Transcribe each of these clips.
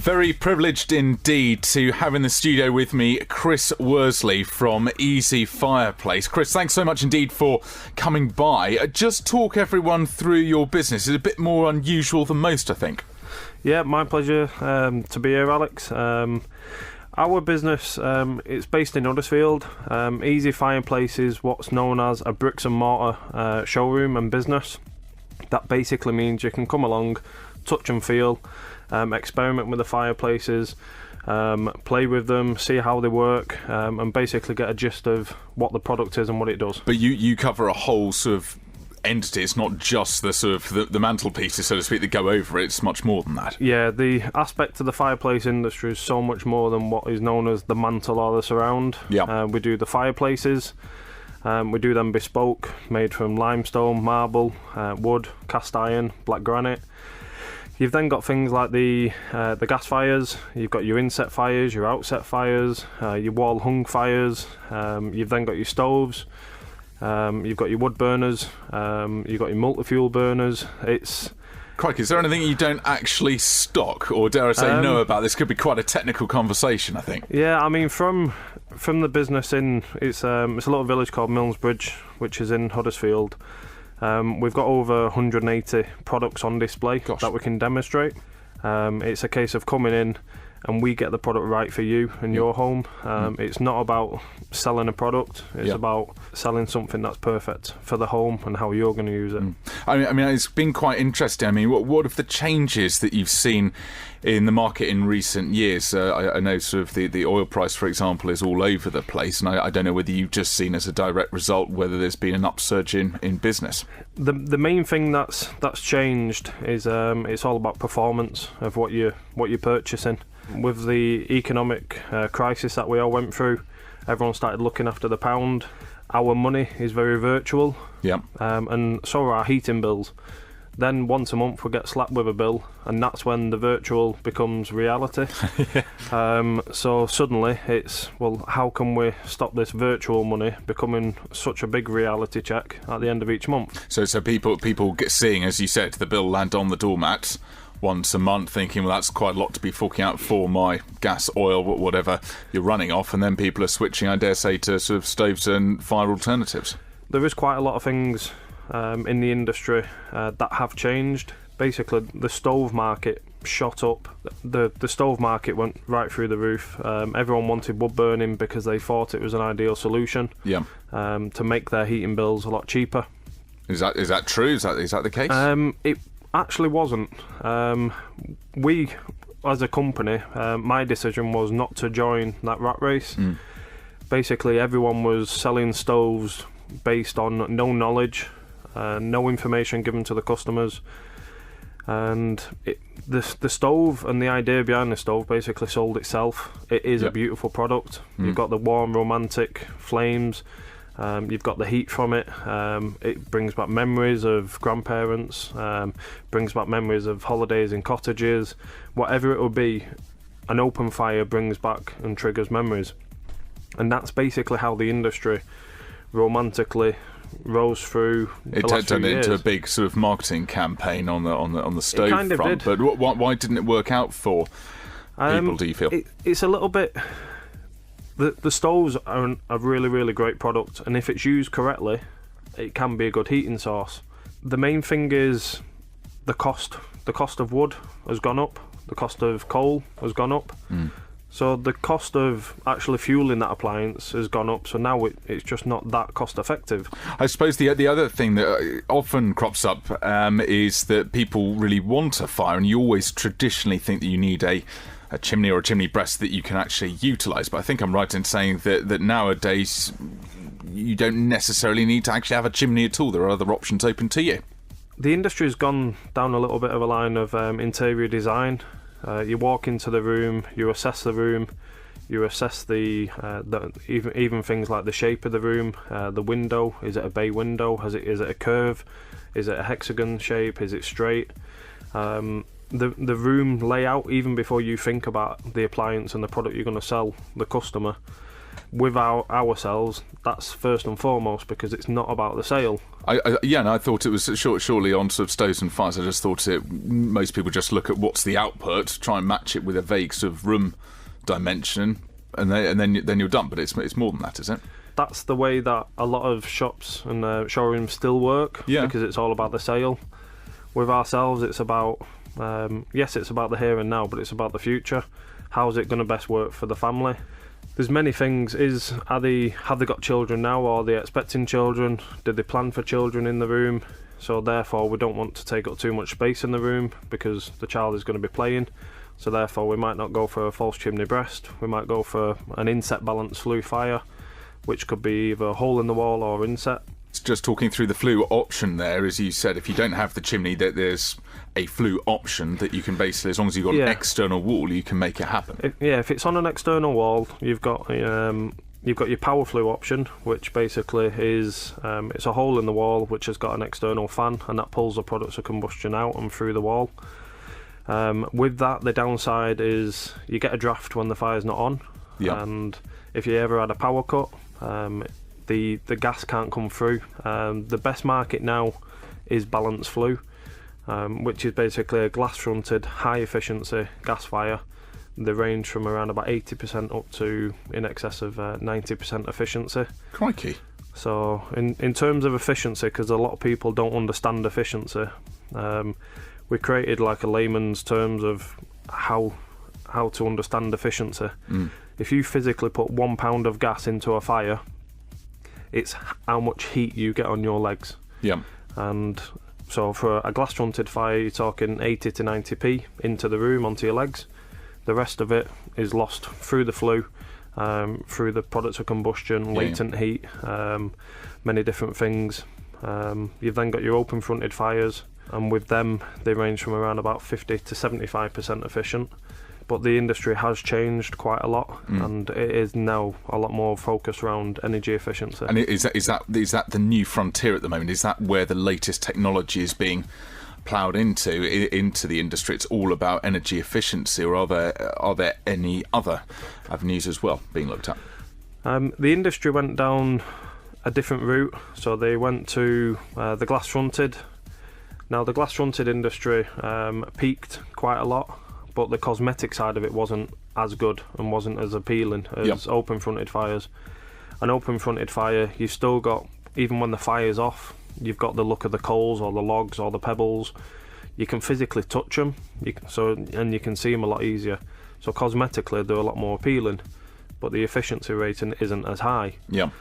Very privileged indeed to have in the studio with me Chris Worsley from Easy Fireplace. Chris, thanks so much indeed for coming by. Just talk everyone through your business. It's a bit more unusual than most, I think. Yeah, my pleasure to be here, Alex. Our business, it's based in Huddersfield. Easy Fireplace is what's known as a bricks and mortar showroom and business. That basically means you can come along, touch and feel, experiment with the fireplaces, play with them, see how they work, and basically get a gist of what the product is and what it does. But you cover a whole sort of entity. It's not just the sort of the mantelpieces, so to speak, that go over it. It's much more than that. Yeah, the aspect of the fireplace industry is so much more than what is known as the mantle or the surround. Yeah. We do the fireplaces. We do them bespoke, made from limestone, marble, wood, cast iron, black granite. You've then got things like the gas fires. You've got your inset fires, your outset fires, your wall hung fires. You've then got your stoves. You've got your wood burners. You've got your multi-fuel burners. Crikey, is there anything you don't actually stock, or dare I say know about? This could be quite a technical conversation, I think. Yeah, I mean, from the business it's a little village called Milnesbridge, which is in Huddersfield. We've got over 180 products on display that we can demonstrate. It's a case of coming in and we get the product right for you and your home. It's not about selling a product, it's about selling something that's perfect for the home and how you're going to use it. I mean, it's been quite interesting. I mean, what of the changes that you've seen in the market in recent years? I know sort of the oil price, for example, is all over the place, and I don't know whether you've just seen as a direct result whether there's been an upsurge in business. The main thing that's changed is it's all about performance of what you're purchasing. With the economic crisis that we all went through, everyone started looking after the pound. Our money is very virtual, and so are our heating bills. Then once a month we get slapped with a bill, and that's when the virtual becomes reality. So suddenly it's, well, how can we stop this virtual money becoming such a big reality check at the end of each month? So people get seeing, as you said, the bill land on the doormat once a month, thinking, well, that's quite a lot to be forking out for my gas, oil, whatever you're running off, and then people are switching, I dare say, to sort of stoves and fire alternatives. There is quite a lot of things in the industry that have changed. Basically, the stove market shot up. The stove market went right through the roof. Everyone wanted wood burning because they thought it was an ideal solution to make their heating bills a lot cheaper. Is that true? Is that the case? It actually wasn't. We, as a company, my decision was not to join that rat race. Basically, everyone was selling stoves based on no knowledge, no information given to the customers, and the stove and the idea behind the stove basically sold itself. It is a beautiful product. You've got the warm, romantic flames. You've got the heat from it. It brings back memories of grandparents, brings back memories of holidays in cottages. Whatever it will be, an open fire brings back and triggers memories. And that's basically how the industry romantically rose through the last few years. Into a big sort of marketing campaign on the stove kind of front. did. But why didn't it work out for people, do you feel? It's a little bit... The stoves are a really, really great product, and if it's used correctly, it can be a good heating source. The main thing is the cost. The cost of wood has gone up. The cost of coal has gone up. So the cost of actually fueling that appliance has gone up, so now it's just not that cost effective. I suppose the other thing that often crops up is that people really want a fire, and you always traditionally think that you need a chimney or a chimney breast that you can actually utilise. But I think I'm right in saying that nowadays you don't necessarily need to actually have a chimney at all. There are other options open to you. The industry's gone down a little bit of a line of interior design. You walk into the room, you assess the room, you assess the even things like the shape of the room, the window. Is it a bay window? Is it a curve? Is it a hexagon shape? Is it straight? The room layout, even before you think about the appliance and the product you're going to sell the customer, with ourselves, that's first and foremost, because it's not about the sale. I thought it was surely on sort of stoves and fires. I just thought most people just look at what's the output, try and match it with a vague sort of room dimension, and then you're done. But it's more than that, isn't it? That's the way that a lot of shops and showrooms still work, because it's all about the sale. With ourselves, it's about, yes, it's about the here and now, but it's about the future. How's it going to best work for the family? There's many things. Have they got children now, or are they expecting children? Did they plan for children in the room? So therefore, we don't want to take up too much space in the room because the child is going to be playing. So therefore, we might not go for a false chimney breast. We might go for an inset balanced flue fire, which could be either a hole in the wall or inset. Just talking through the flue option there, as you said, if you don't have the chimney, there's a flue option that you can basically, as long as you've got an external wall, you can make it happen. If it's on an external wall, you've got your power flue option, which basically is it's a hole in the wall which has got an external fan, and that pulls the products of combustion out and through the wall. With that, the downside is you get a draft when the fire's not on, and if you ever had a power cut, the gas can't come through. The best market now is balanced flue, which is basically a glass-fronted, high-efficiency gas fire. They range from around about 80% up to in excess of 90% efficiency. Crikey. So in terms of efficiency, because a lot of people don't understand efficiency, we created like a layman's terms of how to understand efficiency. If you physically put 1 pound of gas into a fire, it's how much heat you get on your legs. Yeah. And so for a glass fronted fire, you're talking 80 to 90p into the room onto your legs. The rest of it is lost through the flue, through the products of combustion, latent heat, many different things. You've then got your open fronted fires, and with them they range from around about 50 to 75% efficient. But the industry has changed quite a lot, and it is now a lot more focused around energy efficiency. And is that the new frontier at the moment? Is that where the latest technology is being ploughed into the industry? It's all about energy efficiency, or are there any other avenues as well being looked at? The industry went down a different route, so they went to the glass fronted. Now the glass fronted industry peaked quite a lot, but the cosmetic side of it wasn't as good and wasn't as appealing as open fronted fires. An open fronted fire, you've still got, even when the fire's off, you've got the look of the coals or the logs or the pebbles. You can physically touch them, and you can see them a lot easier. So cosmetically they're a lot more appealing, but the efficiency rating isn't as high. Yeah.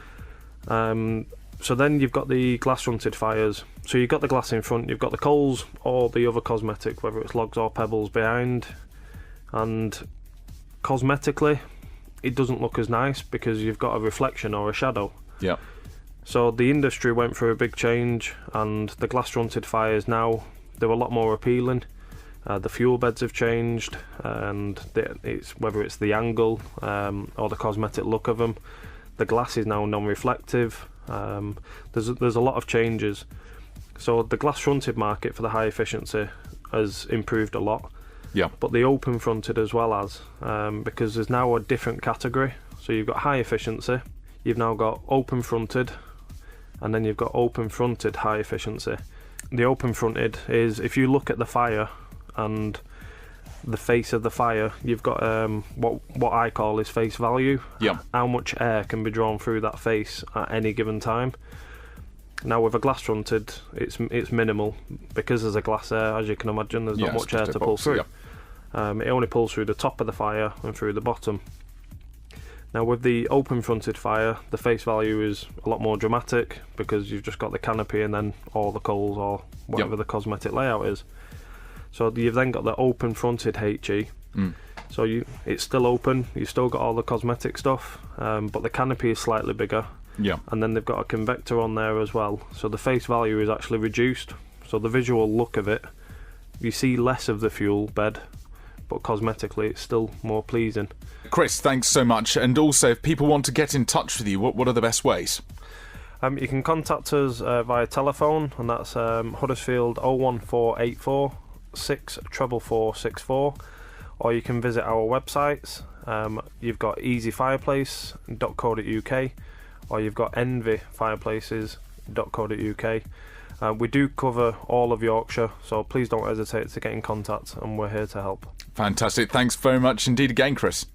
So then you've got the glass fronted fires. So you've got the glass in front, you've got the coals or the other cosmetic, whether it's logs or pebbles, behind. And cosmetically, it doesn't look as nice because you've got a reflection or a shadow. Yeah. So the industry went through a big change, and the glass fronted fires now, they're a lot more appealing. The fuel beds have changed, and whether it's the angle or the cosmetic look of them. The glass is now non-reflective. There's a lot of changes. So the glass fronted market for the high efficiency has improved a lot. Yeah. But the open fronted as well as, because there's now a different category. So you've got high efficiency, you've now got open fronted, and then you've got open fronted high efficiency. The open fronted is, if you look at the fire and the face of the fire, you've got what I call is face value. Yeah. How much air can be drawn through that face at any given time. Now with a glass fronted, it's minimal, because there's a glass air, as you can imagine, there's not much air to pull through. Yeah. It only pulls through the top of the fire and through the bottom. Now with the open fronted fire, the face value is a lot more dramatic, because you've just got the canopy and then all the coals or whatever the cosmetic layout is. So you've then got the open fronted HE. So it's still open, you've still got all the cosmetic stuff, but the canopy is slightly bigger. Yeah. And then they've got a convector on there as well. So the face value is actually reduced. So the visual look of it, you see less of the fuel bed, but cosmetically it's still more pleasing. Chris, thanks so much. And also, if people want to get in touch with you, what are the best ways? You can contact us via telephone, and that's Huddersfield 01484 64464, or you can visit our websites. You've got easyfireplace.co.uk, or you've got envyfireplaces.co.uk. We do cover all of Yorkshire, so please don't hesitate to get in contact, and we're here to help. Fantastic. Thanks very much indeed again, Chris.